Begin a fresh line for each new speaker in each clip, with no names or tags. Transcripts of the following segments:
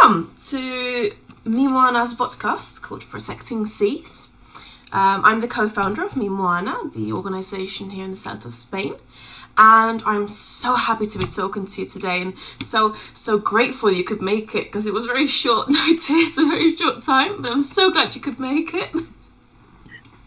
Welcome to Mi Moana's podcast called Protecting Seas. I'm the co-founder of Mi Moana, the organisation here in the south of Spain, and I'm so happy to be talking to you today, and so grateful you could make it, because it was very short notice, a very short time, but I'm so glad you could make it.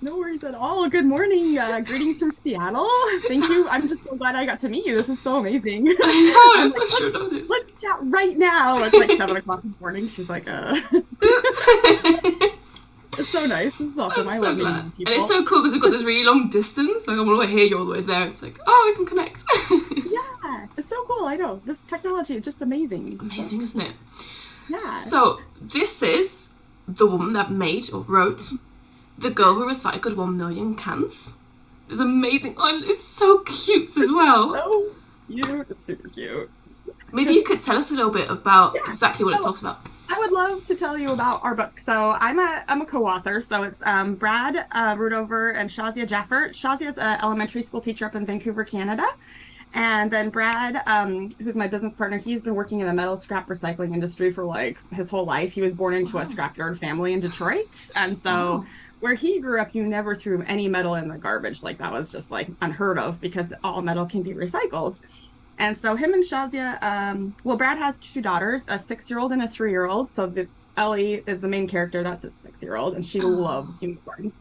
No worries at all. Good morning. Greetings from Seattle. Thank you. I'm just so glad I got to meet you. This is so amazing.
I know, it's so short notice.
Let's chat right now. It's like 7 o'clock in the morning. She's like,
Oops.
It's so nice. This is awesome.
I'm
I
so
love
glad.
meeting people.
And it's so cool because we've got this really long distance. Like, I'm all the way here, you're all the way there. It's like, oh, we can connect.
Yeah, it's so cool. I know. This technology is just amazing.
Amazing, isn't it?
Yeah.
So, this is the woman that made or wrote The Girl Who Recycled 1 Million Cans. It's amazing. Oh, it's so cute as well.
So cute. It's super cute.
Maybe you could tell us a little bit about exactly what it talks about.
I would love to tell you about our book. So I'm a co-author. So it's Brad Rudover and Shazia Jaffert. Shazia's an elementary school teacher up in Vancouver, Canada. And then Brad, who's my business partner, he's been working in the metal scrap recycling industry for like his whole life. He was born into a scrapyard family in Detroit. And so where he grew up, you never threw any metal in the garbage. Like that was just like unheard of because all metal can be recycled. And so him and Shazia, Brad has 2 daughters, a 6-year-old and a 3-year-old. So Ellie is the main character. That's a 6-year-old, and she loves unicorns.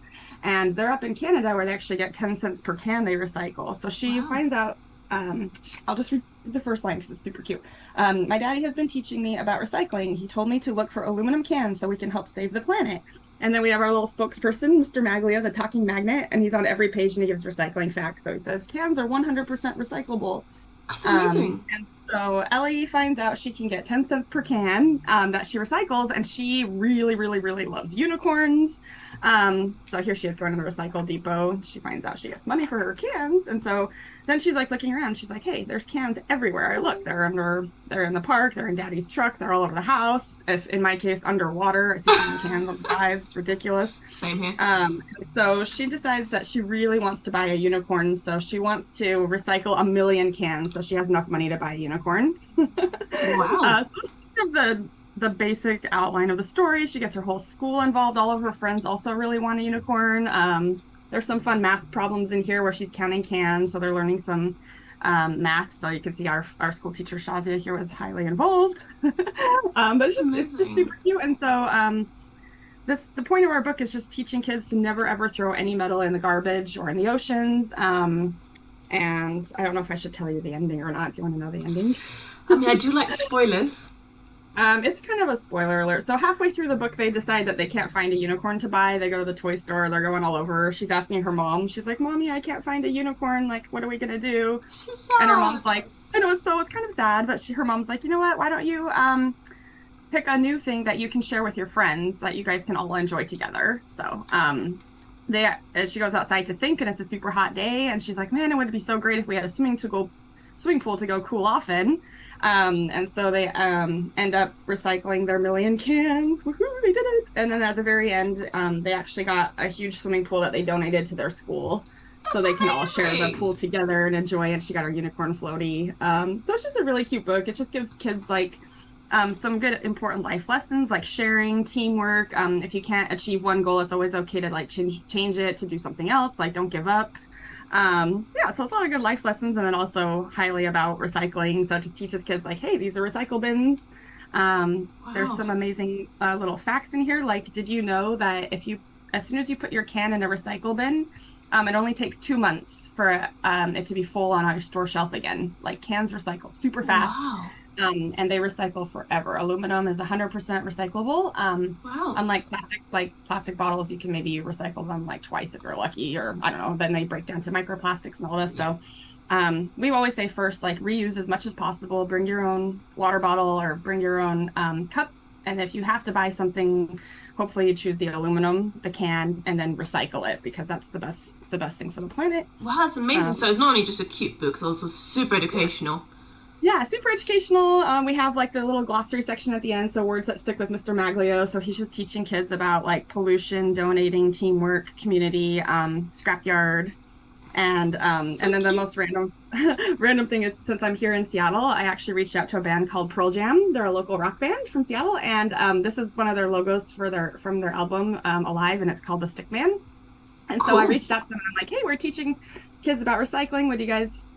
And they're up in Canada where they actually get 10 cents per can they recycle. So she finds out, I'll just read the first line because it's super cute. My daddy has been teaching me about recycling. He told me to look for aluminum cans so we can help save the planet. And then we have our little spokesperson, Mr. Maglio, the talking magnet, and he's on every page and he gives recycling facts. So he says, cans are 100% recyclable.
That's amazing.
And so Ellie finds out she can get 10 cents per can that she recycles, and she really, really, really loves unicorns. So here she is going to the recycle depot. She finds out she gets money for her cans, and so then she's like looking around. She's like, "Hey, there's cans everywhere. I look. They're in the park. They're in Daddy's truck. They're all over the house. If in my case, underwater, I see some cans on the drives. It's ridiculous."
Same here.
So she decides that she really wants to buy a unicorn. So she wants to recycle 1 million cans, so she has enough money to buy a unicorn.
Wow.
So the basic outline of the story. She gets her whole school involved. All of her friends also really want a unicorn. There's some fun math problems in here where she's counting cans, so they're learning some math. So you can see our school teacher Shazia here was highly involved. But it's just super cute. And so the point of our book is just teaching kids to never ever throw any metal in the garbage or in the oceans. And I don't know if I should tell you the ending or not. Do you want to know the ending?
I mean, I do like spoilers.
It's kind of a spoiler alert. So halfway through the book, they decide that they can't find a unicorn to buy. They go to the toy store. They're going all over. She's asking her mom. She's like, "Mommy, I can't find a unicorn. Like, what are we going to do?"
So sad.
And her mom's like, I know, it's kind of sad. But her mom's like, "You know what? Why don't you pick a new thing that you can share with your friends that you guys can all enjoy together?" So she goes outside to think, and it's a super hot day. And she's like, "Man, it would be so great if we had a swimming pool to go cool off in." And so they end up recycling their 1 million cans. Woohoo, they did it! And then at the very end, they actually got a huge swimming pool that they donated to their school. So they can all share the pool together and enjoy it. She got her unicorn floaty. So it's just a really cute book. It just gives kids like some good important life lessons like sharing, teamwork. If you can't achieve one goal, it's always okay to like change it to do something else. Like don't give up. So it's a lot of good life lessons, and then also highly about recycling. So it just teaches kids like, hey, these are recycle bins. There's some amazing little facts in here. Like, did you know that as soon as you put your can in a recycle bin, it only takes 2 months for it to be full on our store shelf again. Like cans recycle super fast.
Wow.
And they recycle forever. Aluminum is 100% recyclable. Unlike plastic bottles, you can maybe recycle them like twice if you're lucky, or I don't know. Then they break down to microplastics and all this. So we always say first, like reuse as much as possible. Bring your own water bottle or bring your own cup. And if you have to buy something, hopefully you choose the aluminum, the can, and then recycle it because that's the best thing for the planet.
Wow, that's amazing. So it's not only just a cute book; it's also super educational.
Yeah, super educational. We have like the little glossary section at the end, so words that stick with Mr. Maglio. So he's just teaching kids about like pollution, donating, teamwork, community, scrapyard, And then the most random thing is, since I'm here in Seattle, I actually reached out to a band called Pearl Jam. They're a local rock band from Seattle, and this is one of their logos from their album Alive, and it's called the Stick Man. And so I reached out to them and I'm like, hey, we're teaching kids about recycling. Would you guys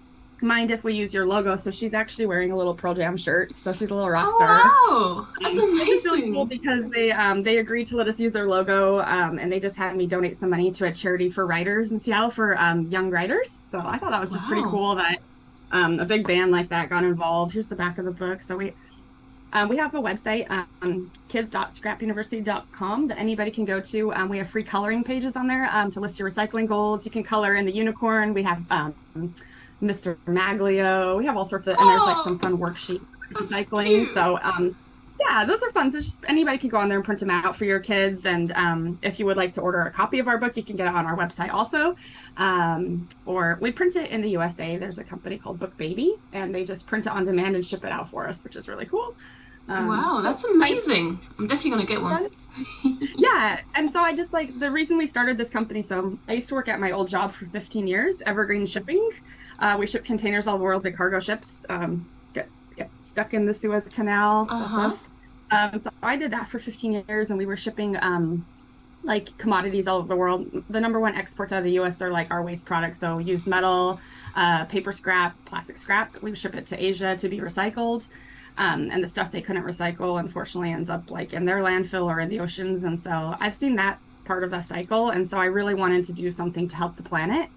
mind if we use your logo? So she's actually wearing a little Pearl Jam shirt. So she's a little rock star.
Oh, wow. That's amazing.
It's really cool because they agreed to let us use their logo, and they just had me donate some money to a charity for writers in Seattle for young writers. So I thought that was just pretty cool that a big band like that got involved. Here's the back of the book. So we have a website, kids.scrapuniversity.com, that anybody can go to. We have free coloring pages on there to list your recycling goals. You can color in the unicorn. We have Mr. Maglio. We have all sorts of, and there's like some fun worksheet for recycling. Cute. So yeah, those are fun. So just anybody can go on there and print them out for your kids. And if you would like to order a copy of our book, you can get it on our website also. Or we print it in the USA. There's a company called Book Baby, and they just print it on demand and ship it out for us, which is really cool.
Wow, that's amazing. I'm definitely going to get one.
Yeah, and so I just the reason we started this company, so I used to work at my old job for 15 years, Evergreen Shipping. We ship containers all over the world, big cargo ships, get stuck in the Suez Canal. That's us. So I did that for 15 years, and we were shipping commodities all over the world. The number one exports out of the U.S. are our waste products, so used metal, paper scrap, plastic scrap. We ship it to Asia to be recycled. And the stuff they couldn't recycle, unfortunately, ends up in their landfill or in the oceans. And so I've seen that part of the cycle. And so I really wanted to do something to help the planet.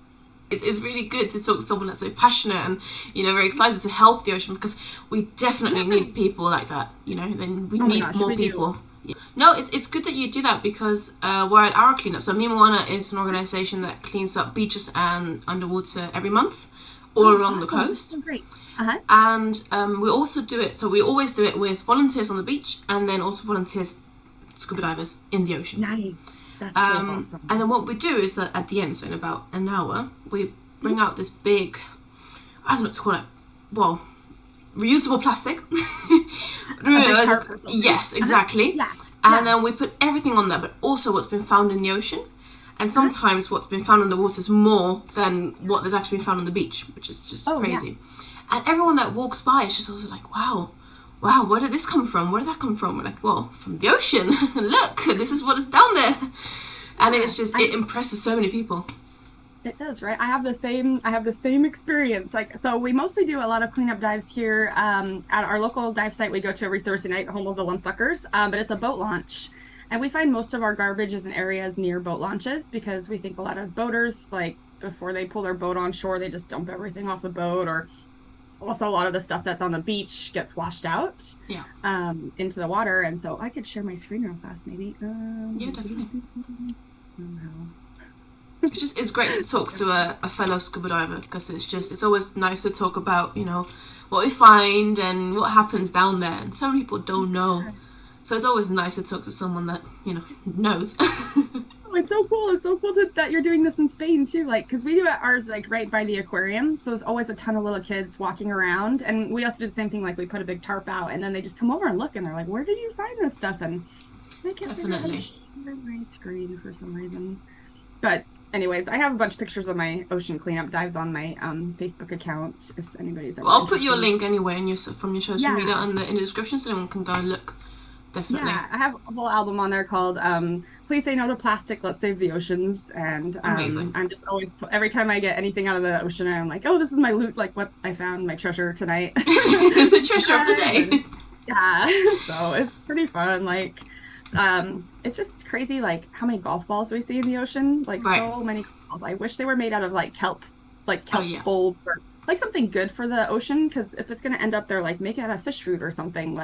It's really good to talk to someone that's so passionate and, very excited to help the ocean, because we definitely need people like that, then we need more people. Yeah. No, it's good that you do that, because we're at our cleanup. So Me Moana is an organisation that cleans up beaches and underwater every month all along the coast.
Oh, great.
And we also do it, so we always do it with volunteers on the beach, and then also volunteers, scuba divers, in the ocean.
Nice. That's so awesome.
And then what we do is that at the end, so in about an hour, we bring out this big, I don't know what to call it, reusable plastic. Yes, exactly.
Yeah.
And then we put everything on there, but also what's been found in the ocean. And sometimes what's been found underwater is more than what there's actually been found on the beach, which is just crazy. Yeah. And everyone that walks by is just also like, wow, where did this come from? Where did that come from? We're like, well, from the ocean. Look, this is what is down there. And it's just, it impresses so many people.
It does, right? I have the same experience. So we mostly do a lot of cleanup dives here at our local dive site. We go to every Thursday night, home of the Lumpsuckers, but it's a boat launch. And we find most of our garbage is in areas near boat launches, because we think a lot of boaters, before they pull their boat on shore, they just dump everything off the boat, or also a lot of the stuff that's on the beach gets washed out into the water. And so I could share my screen real fast, maybe.
Yeah, definitely.
Somehow.
It's great to talk to a fellow scuba diver, because it's always nice to talk about, what we find and what happens down there. And some people don't know. So it's always nice to talk to someone that, knows.
It's so cool. It's so cool that you're doing this in Spain too. Because we do ours right by the aquarium, so there's always a ton of little kids walking around, and we also do the same thing. We put a big tarp out, and then they just come over and look, and they're like, "Where did you find this stuff?" And I can't
definitely
share my screen for some reason. But anyways, I have a bunch of pictures of my ocean cleanup dives on my Facebook account. If anybody's ever
I'll put your link anyway from your social media in the description, so anyone can go and look. Definitely.
Yeah, I have a whole album on there called Please Say No to Plastic, Let's Save the Oceans. And I'm just always, every time I get anything out of the ocean, I'm like, oh, this is my loot, what I found, my treasure tonight.
The treasure of the day.
Yeah, so it's pretty fun. It's just crazy, how many golf balls we see in the ocean. So many golf balls. I wish they were made out of kelp, bulb, or something good for the ocean, because if it's going to end up there, make it out of fish food or something,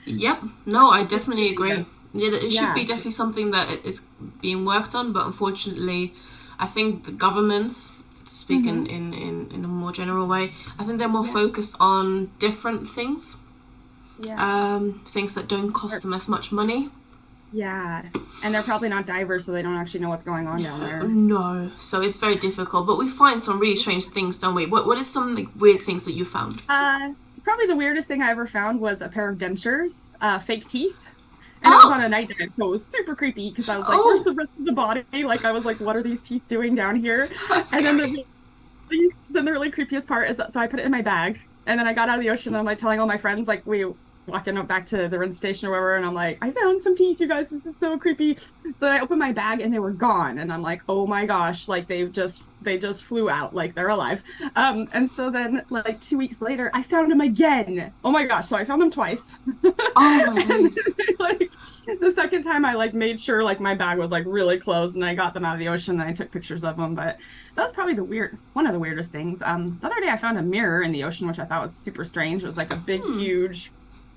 Yep. No, I definitely agree. Yeah, it should be definitely something that is being worked on, but unfortunately, I think the governments, to speak in a more general way, I think they're more focused on different things. Yeah. Things that don't cost them as much money.
Yeah, and they're probably not divers, so they don't actually know what's going on down there.
No, so it's very difficult. But we find some really strange things, don't we? What is some weird things that you found?
So probably the weirdest thing I ever found was a pair of dentures, fake teeth. And it was on a night dive, so it was super creepy, because I was like, where's the rest of the body? I was like, what are these teeth doing down here?
That's
and
scary.
then Then the really creepiest part is that, so I put it in my bag, and then I got out of the ocean, and I'm like telling all my friends, like we walking back to the rinse station or whatever, and I'm like, I found some teeth, you guys, this is so creepy. So then I opened my bag and they were gone, and I'm like, oh my gosh, like they just flew out, like they're alive. And so then like 2 weeks later, I found them again. Oh my gosh, so I found them twice.
Oh my
And
days.
like the second time I like made sure like my bag was like really closed and I got them out of the ocean and I took pictures of them. But that was probably one of the weirdest things. The other day I found a mirror in the ocean, which I thought was super strange. It was like a big, huge,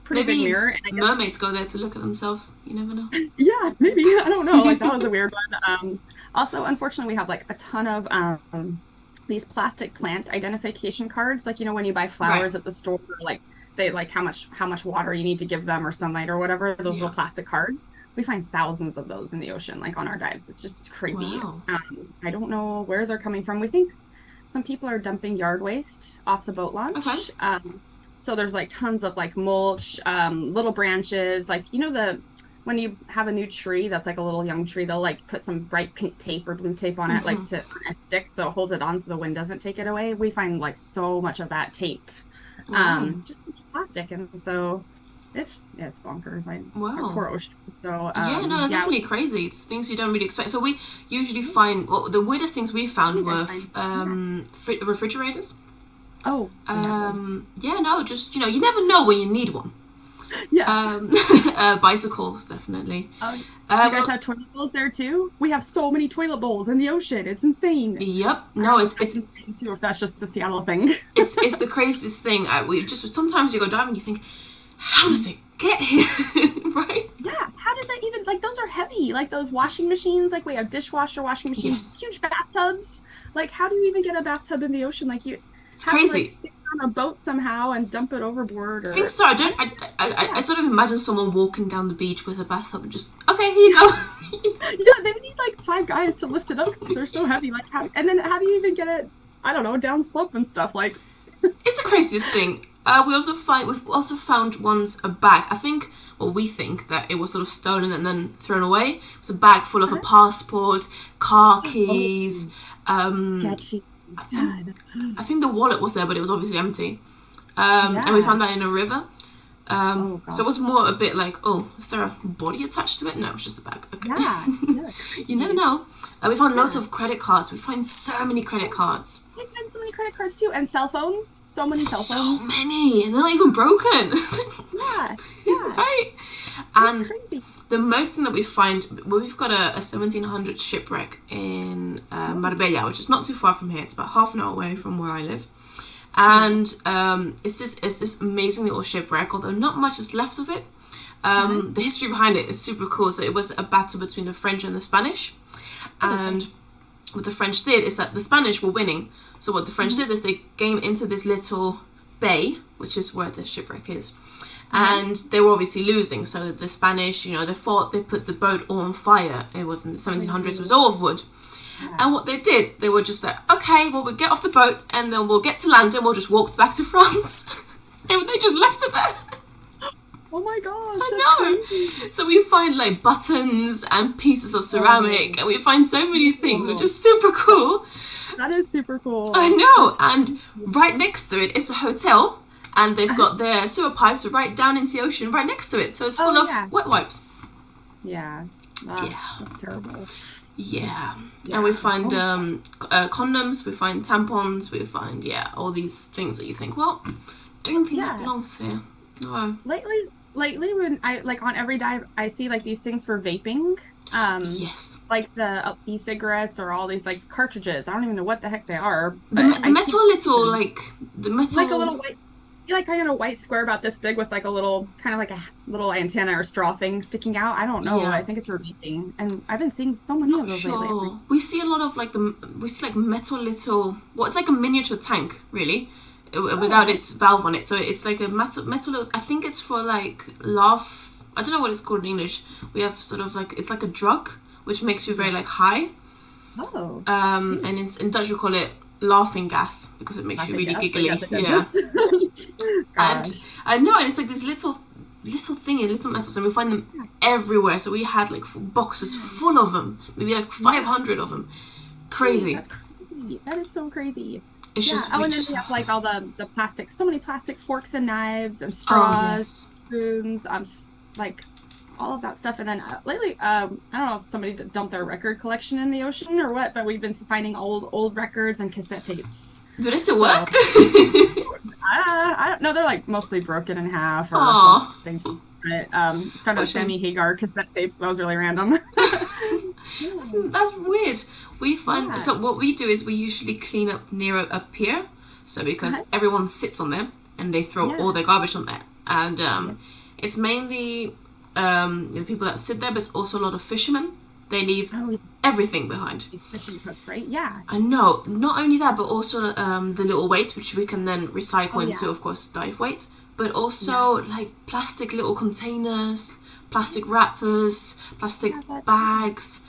pretty big
Maybe
mirror. And I guess,
mermaids go there to look at themselves. You never know.
yeah, maybe. I don't know. Like that was a weird one. Also, unfortunately, we have like a ton of these plastic plant identification cards. Like, when you buy flowers
Right.
at the store, like they like how much water you need to give them or sunlight or whatever, those
Yeah.
little plastic cards. We find thousands of those in the ocean, like on our dives. It's just crazy.
Wow.
I don't know where they're coming from. We think some people are dumping yard waste off the boat launch.
Okay.
So there's like tons of like mulch, little branches, like when you have a new tree that's like a little young tree, they'll like put some bright pink tape or blue tape on it, like to on a stick, so it holds it on so the wind doesn't take it away. We find like so much of that tape,
Wow.
just plastic, and so it's bonkers. Our
Wow.
poor ocean. So
Yeah, no, that's
yeah,
definitely crazy. It's things you don't really expect. So we usually find, well, the weirdest things we found were refrigerators.
oh yeah,
Yeah, no, just, you never know when you need one.
yes.
Bicycles, definitely.
You guys have toilet bowls there too? We have so many toilet bowls in the ocean. It's insane.
Yep. No, it's
insane too, if that's just a Seattle thing.
it's the craziest thing. We just sometimes you go diving, you think, how does it get here, right?
Yeah, how does that even, like, those are heavy, like those washing machines, like we have dishwasher washing machines,
Yes.
huge bathtubs. Like, how do you even get a bathtub in the ocean? Like, you
It's
have
crazy.
to like stick it on a boat somehow and dump it overboard,
I
or
think so. I sort of imagine someone walking down the beach with a bathtub and just, okay, here you go.
yeah, they need like 5 guys to lift it up because they're so heavy. Like, and then how do you even get it? I don't know, down slope and stuff. Like,
It's the craziest thing. We've also found once a bag. I think, well, we think that it was sort of stolen and then thrown away. It was a bag full of a passport, car keys.
sketchy, sad.
I think the wallet was there, but it was obviously empty. And we
Yeah.
found that in a river.
Oh,
So it was more a bit like, oh, is there a body attached to it? No, it's just a bag. Okay.
Yeah.
You never know. We found lots of credit cards. We find so many credit cards.
I find so many credit cards too, and cell phones. So many cell
So
phones.
many, and they're not even broken.
Yeah, yeah.
Right? And
It's crazy.
the most thing that we find, we've got a 1700 shipwreck in Marbella, which is not too far from here. It's about half an hour away from where I live. And it's this amazing little shipwreck, although not much is left of it. The history behind it is super cool. So it was a battle between the French and the Spanish. And what the French did is that the Spanish were winning. So what the French did is they came into this little bay, which is where the shipwreck is. And they were obviously losing. So the Spanish, they fought, they put the boat all on fire. It was in the 1700s, it was all of wood. And what they did, they were just like, okay, well, we'll get off the boat and then we'll get to land and we'll just walk back to France. And they just left it there.
Oh my gosh.
I
that's
know.
crazy.
So we find like buttons and pieces of ceramic and we find so many things, which is super cool.
That is super cool.
I know. And right next to it is a hotel and they've got their sewer pipes right down into the ocean right next to it. So it's full of wet wipes.
Yeah. That's terrible.
Yeah. And we find condoms, we find tampons, we find, all these things that you think, well, don't think that belongs here. No.
Lately when I, like, on every dive, I see, like, these things for vaping.
Yes.
Like the e-cigarettes or all these, like, cartridges. I don't even know what the heck they are.
The metal little, like, the metal...
Like a little white... Like kind of a white square about this big with like a little, kind of like a little antenna or straw thing sticking out. I don't know.
Yeah.
I think it's for vaping. And I've been seeing so many of those lately.
We see a lot of like metal little, it's like a miniature tank really, without its valve on it. So it's like a metal, I think it's for like laugh, I don't know what it's called in English. We have sort of like, it's like a drug, which makes you very like high.
Oh.
And in Dutch we call it laughing gas because it makes you really giggly. Yeah. And I know, and it's like this little thingy, little metals, and we find them everywhere. So we had like boxes full of them, maybe like 500 of them. Crazy.
That's crazy. That is so crazy.
It's just
and then
reaches.
we have like all the plastic, so many plastic forks and knives and
Oh
straws,
yes.
spoons, like all of that stuff. And then lately, I don't know if somebody dumped their record collection in the ocean or what, but we've been finding old records and cassette tapes.
Do they still
So
work?
I don't know. They're like mostly broken in half or
Aw.
something. But kind
What a
of
shame.
Sammy Hagar cassette tapes. So that was really random.
That's weird. We find
Yeah.
so what we do is we usually clean up near a pier, so because everyone sits on there and they throw all their garbage on there, and it's mainly the people that sit there, but it's also a lot of fishermen. They leave everything behind.
Fishing hooks, right? Yeah.
I know. Not only that, but also the little weights, which we can then recycle into, of course, dive weights. But also like plastic little containers, plastic wrappers, plastic bags.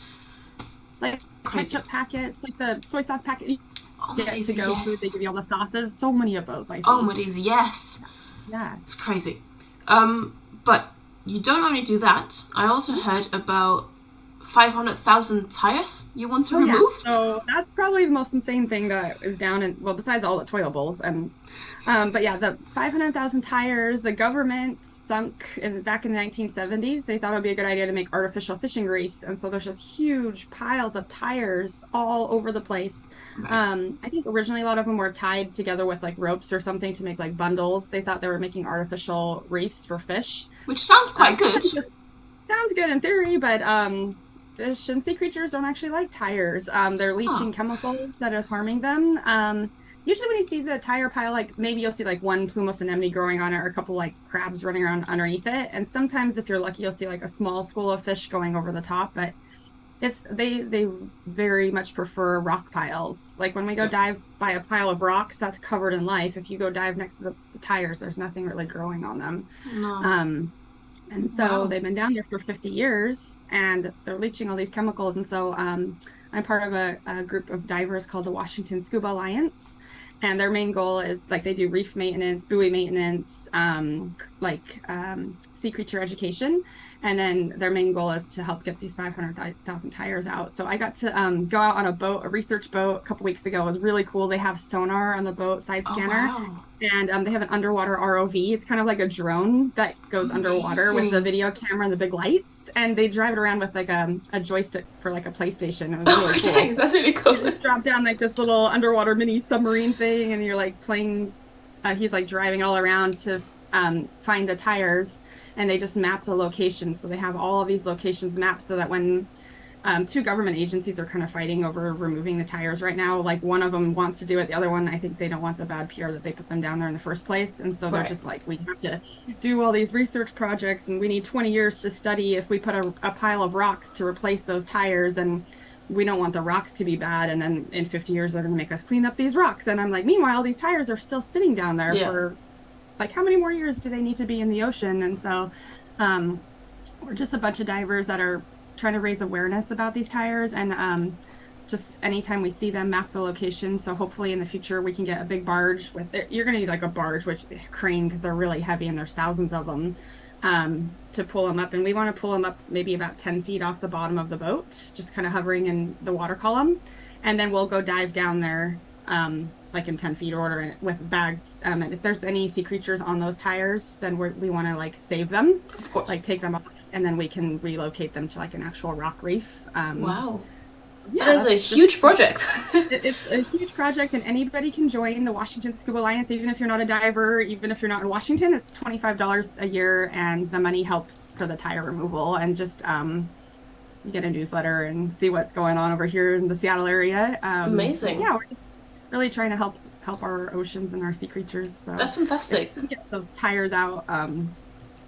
Like ketchup packets, like the soy sauce packet.
Oh
Get
my days,
to go food. They
yes.
give you all the sauces. So many of those. I see.
Oh my days, yes.
Yeah.
It's crazy. But you don't only do that. I also heard about 500,000 tires you want to remove.
So that's probably the most insane thing that is down in, well, besides all the toilet bowls. And but yeah, the 500,000 tires, the government sunk back in the 1970s. They thought it would be a good idea to make artificial fishing reefs, and so there's just huge piles of tires all over the place.
Right.
I think originally a lot of them were tied together with like ropes or something to make like bundles. They thought they were making artificial reefs for fish,
Which sounds quite good.
sounds good in theory, but fish and sea creatures don't actually like tires. They're leaching chemicals that is harming them. Usually when you see the tire pile, like maybe you'll see like one plumose anemone growing on it or a couple like crabs running around underneath it. And sometimes if you're lucky, you'll see like a small school of fish going over the top, but they very much prefer rock piles. Like when we go dive by a pile of rocks that's covered in life, if you go dive next to the tires, there's nothing really growing on them.
No.
And so they've been down there for 50 years and they're leaching all these chemicals. And so I'm part of a group of divers called the Washington Scuba Alliance. And their main goal is like they do reef maintenance, buoy maintenance, sea creature education. And then their main goal is to help get these 500,000 tires out. So I got to go out on a research boat a couple weeks ago. It was really cool. They have sonar on the boat, side scanner.
Wow.
And they have an underwater ROV. It's kind of like a drone that goes underwater with the video camera and the big lights. And they drive it around with like a joystick for like a PlayStation. It was really cool.
Dang, that's really cool.
You just drop down like this little underwater mini submarine thing, and you're like playing. He's like driving all around to find the tires, and they just map the locations. So they have all of these locations mapped so that when two government agencies are kind of fighting over removing the tires right now. Like one of them wants to do it. The other one, I think they don't want the bad PR that they put them down there in the first place. And so they're just like, we have to do all these research projects and we need 20 years to study. If we put a pile of rocks to replace those tires, then we don't want the rocks to be bad. And then in 50 years, they're going to make us clean up these rocks. And I'm like, meanwhile, these tires are still sitting down there for like, how many more years do they need to be in the ocean? And so we're just a bunch of divers that are trying to raise awareness about these tires, and just anytime we see them, map the location. So hopefully in the future we can get a big barge with it. You're going to need like a barge, which crane, because they're really heavy and there's thousands of them, to pull them up. And we want to pull them up maybe about 10 feet off the bottom of the boat, just kind of hovering in the water column. And then we'll go dive down there, like in 10 feet order with bags. And if there's any sea creatures on those tires, then we want to like save them,
Of course.
like take them off, and then we can relocate them to like an actual rock reef.
Wow.
Yeah,
that is a huge project.
It's a huge project, and anybody can join the Washington Scuba Alliance, even if you're not a diver, even if you're not in Washington. It's $25 a year, and the money helps for the tire removal. And just you get a newsletter and see what's going on over here in the Seattle area.
Amazing.
Yeah, we're just really trying to help our oceans and our sea creatures. So
that's fantastic.
Get those tires out.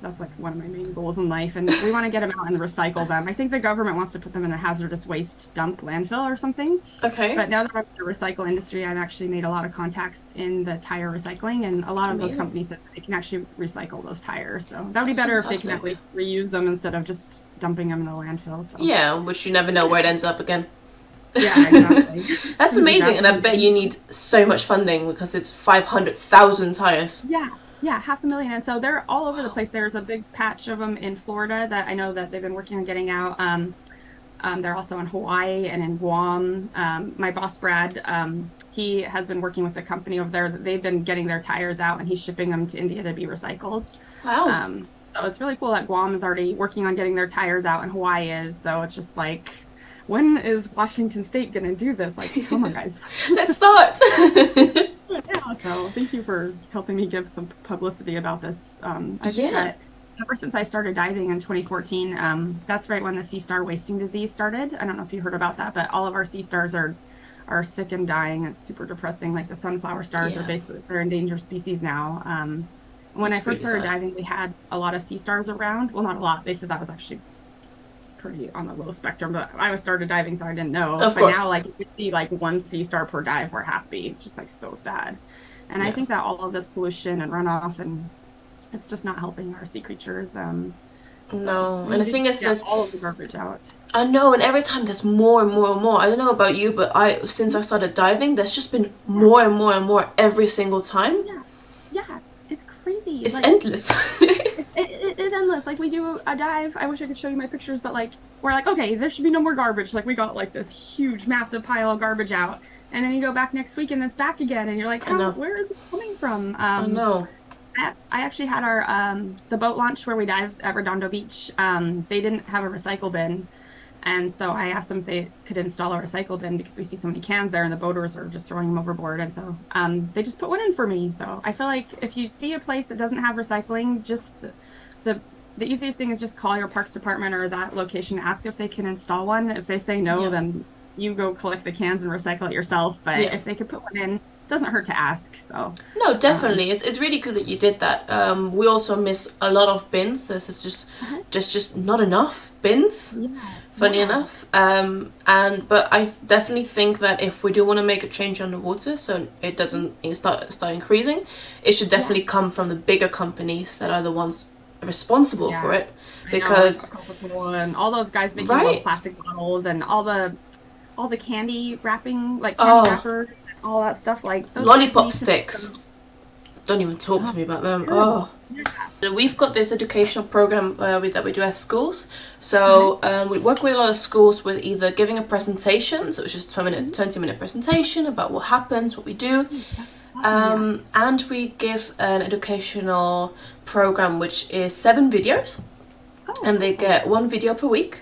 That's like one of my main goals in life, and we want to get them out and recycle them. I think the government wants to put them in a hazardous waste dump landfill or something.
Okay.
But now that I'm in the recycle industry, I've actually made a lot of contacts in the tire recycling, and a lot of those companies that they can actually recycle those tires. So that would be better if they can at least reuse them instead of just dumping them in a landfill. So.
Yeah, which you never know where it ends up again.
Yeah, exactly.
That's amazing, and I bet you need so much funding because it's 500,000 tires.
Yeah, 500,000. And so they're all over the place. There's a big patch of them in Florida that I know that they've been working on getting out. They're also in Hawaii and in Guam. My boss, Brad, he has been working with a company over there. They've been getting their tires out, and he's shipping them to India to be recycled.
Wow.
So it's really cool that Guam is already working on getting their tires out, and Hawaii is. So it's just like, when is Washington State going to do this? Like, come on, guys.
Let's start.
Yeah, so thank you for helping me give some publicity about this. I think
Yeah.
that ever since I started diving in 2014, that's right when the sea star wasting disease started. I don't know if you heard about that, but all of our sea stars are sick and dying. It's super depressing. Like the sunflower stars are basically, they're endangered species now. When I first started diving, we had a lot of sea stars around. Well, not a lot. They said that was actually pretty on the low spectrum, but I was started diving, so I didn't know.
Of
but
course.
now, like, if you see like one sea star per dive, we're happy. It's just like so sad. And I think that all of this pollution and runoff, and it's just not helping our sea creatures.
No, and the thing is, there's
all of the garbage out.
I know, and every time there's more and more and more. I don't know about you, but since I started diving, there's just been more and more and more every single time.
Yeah, it's crazy.
It's
like,
endless.
it is endless. Like, we do a dive. I wish I could show you my pictures, but like, we're like, okay, there should be no more garbage. Like, we got like this huge, massive pile of garbage out, and then you go back next week and it's back again, and you're like, where is this coming from?
I know.
I actually had our the boat launch where we dived at Redondo Beach. They didn't have a recycle bin, and so I asked them if they could install a recycle bin because we see so many cans there, and the boaters are just throwing them overboard. And so they just put one in for me. So I feel like if you see a place that doesn't have recycling, just the easiest thing is just call your parks department or that location, ask if they can install one. If they say no, then you go collect the cans and recycle it yourself. But if they could put one in, doesn't hurt to ask. So
no, definitely, it's really good that you did that. We also miss a lot of bins. There's just not enough bins. Funny enough, but I definitely think that if we do want to make a change on the water, so it doesn't start increasing, it should definitely come from the bigger companies that are the ones responsible for it, because
and all those guys making those plastic bottles and all the candy wrapping, like candy wrappers. All that stuff, like those
lollipop sticks. Don't even talk to me about them. Oh, we've got this educational program that we do at schools. So we work with a lot of schools with either giving a presentation, so it's just a 20-minute presentation about what happens, what we do, and we give an educational program which is 7 videos, and they get 1 video per week.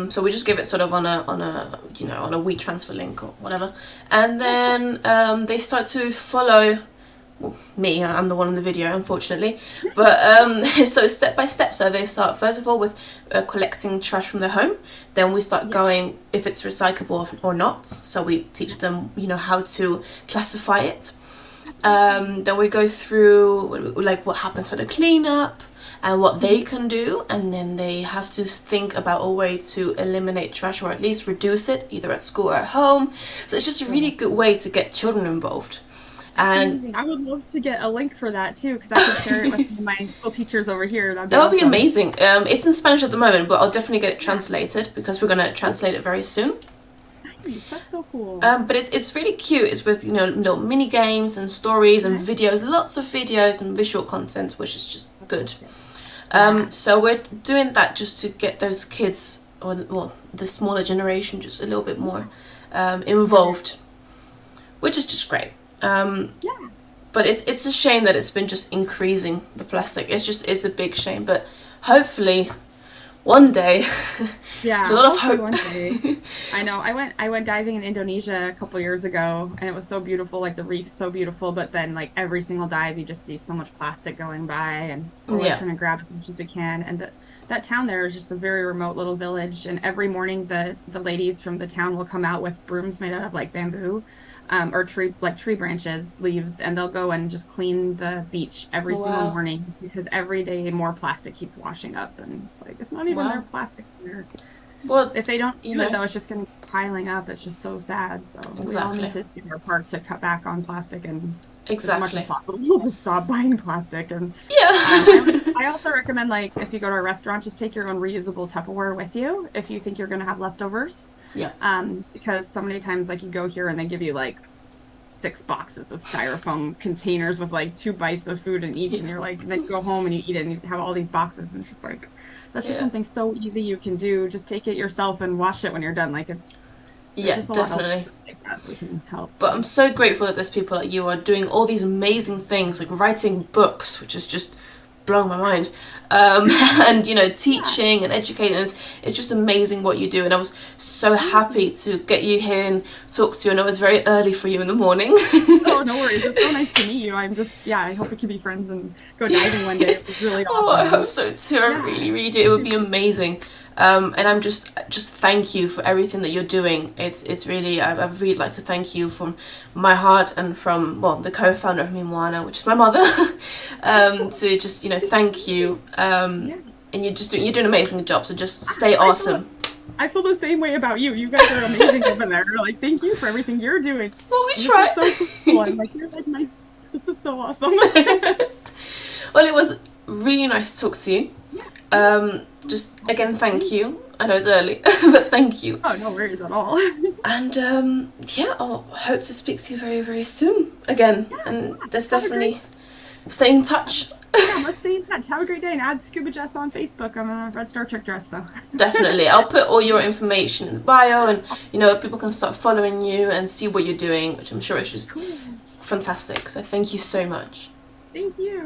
So we just give it sort of on a week transfer link or whatever, and then they start to follow me. I'm the one in the video, unfortunately, but so step by step. So they start first of all with collecting trash from their home. Then we start going if it's recyclable or not. So we teach them, how to classify it. Then we go through like what happens for the cleanup and what they can do, and then they have to think about a way to eliminate trash or at least reduce it, either at school or at home. So it's just a really good way to get children involved. And
I would love to get a link for that too, because I could share it with my school teachers over here. That
would be amazing. It's in Spanish at the moment, but I'll definitely get it translated because we're going to translate it very soon.
Nice, that's so cool.
But it's really cute. It's with little mini games and stories and videos, lots of videos and visual content, which is just good. So we're doing that just to get those kids, or the smaller generation, just a little bit more involved, which is just great. But it's a shame that it's been just increasing, the plastic. It's a big shame, but hopefully one day. There's a lot of hope. One day.
I know. I went diving in Indonesia a couple years ago, and it was so beautiful. Like, the reef's so beautiful, but then like every single dive, you just see so much plastic going by, and we're trying to grab as much as we can. And that town there is just a very remote little village, and every morning the ladies from the town will come out with brooms made out of like bamboo. Or tree branches, leaves, and they'll go and just clean the beach every single morning, because every day more plastic keeps washing up, and it's like, it's not even their plastic there.
Well,
if they don't do it though, it's just going to keep piling up. It's just so sad. So we all need to do our part to cut back on plastic and as much as possible to stop buying plastic. And I also recommend, like, if you go to a restaurant, just take your own reusable Tupperware with you if you think you're going to have leftovers. Because so many times, like, you go here and they give you like 6 boxes of styrofoam containers with like 2 bites of food in each, and you're like, then you go home and you eat it and you have all these boxes, and it's just like, that's just
Yeah.
something so easy you can do. Just take it yourself and wash it when you're done. Like it's there's
Yeah,
just a lot of
definitely.
things like that we can help.
But
So
I'm so grateful that there's people like you are doing all these amazing things, like writing books, which is just blowing my mind. And you know, teaching and educating. It's just amazing what you do, and I was so happy to get you here and talk to you. I know it's very early for you in the morning.
oh, no worries. It's so nice to meet you. I'm just, yeah, I hope we can be friends and go diving one day. It was really
Oh, I
awesome.
hope so too. I
Yeah.
really, really do. It would be amazing. And I'm just thank you for everything that you're doing. It's really, I really like to thank you from my heart and from, well, the co-founder of Mimwana, which is my mother, to just, you know, thank you.
Yeah.
And you're doing an amazing job. So just stay awesome.
I feel the same way about you. You guys are amazing over there. Like, thank you for everything you're doing.
Well, we
This
try.
is so cool. I'm like, you're like my, this is so awesome.
Well, it was really nice to talk to you.
Yeah.
Just again, thank you. I know it's early, but thank you.
Oh, no worries at all.
And yeah, I'll hope to speak to you very, very soon again. And there's
Have a
definitely stay in touch.
Yeah, let's stay in touch. Have a great day and add Scuba Jess on Facebook. I'm a red Star Trek dress, so.
Definitely, I'll put all your information in the bio, and you know, people can start following you and see what you're doing, which I'm sure is just
Cool.
fantastic. So thank you so much.
Thank you.